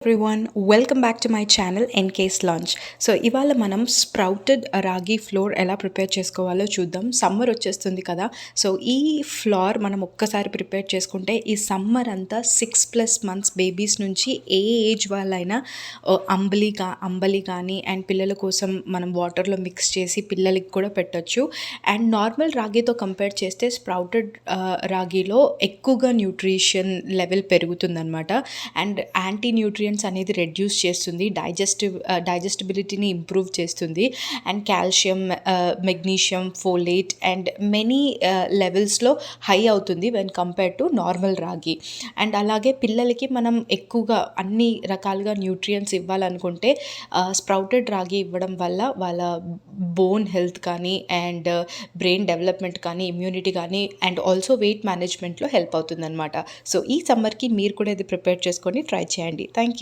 Everyone welcome back to my channel ఎన్కేస్ launch. So ఇవాళ మనం sprouted రాగి ఫ్లోర్ ఎలా ప్రిపేర్ చేసుకోవాలో చూద్దాం. సమ్మర్ వచ్చేస్తుంది కదా, సో ఈ ఫ్లోర్ మనం ఒక్కసారి ప్రిపేర్ చేసుకుంటే ఈ సమ్మర్ అంతా 6+ మంత్స్ బేబీస్ నుంచి ఏ ఏజ్ వాళ్ళైనా అంబలి కానీ అండ్ పిల్లల కోసం మనం వాటర్లో మిక్స్ చేసి పిల్లలకి కూడా పెట్టొచ్చు. అండ్ నార్మల్ రాగితో కంపేర్ చేస్తే స్ప్రౌటెడ్ రాగిలో ఎక్కువగా న్యూట్రిషన్ లెవెల్ పెరుగుతుందన్నమాట. అండ్ యాంటీ న్యూట్రియంట్స్ అనేది రెడ్యూస్ చేస్తుంది, డైజెస్టిబిలిటీని ఇంప్రూవ్ చేస్తుంది. And calcium, magnesium, folate and many లెవెల్స్లో హై అవుతుంది when compare to normal ragi. And అలాగే పిల్లలకి మనం ఎక్కువగా అన్ని రకాలుగా న్యూట్రియంట్స్ ఇవ్వాలనుకుంటే స్ప్రౌటెడ్ రాగి ఇవ్వడం వల్ల వాళ్ళ బోన్ హెల్త్ కానీ అండ్ బ్రెయిన్ డెవలప్మెంట్ కానీ ఇమ్యూనిటీ కానీ అండ్ ఆల్సో వెయిట్ మేనేజ్మెంట్లో హెల్ప్ అవుతుందన్నమాట. సో ఈ సమ్మర్కి మీరు కూడా ఇది ప్రిపేర్ చేసుకొని ట్రై చేయండి. Thank you.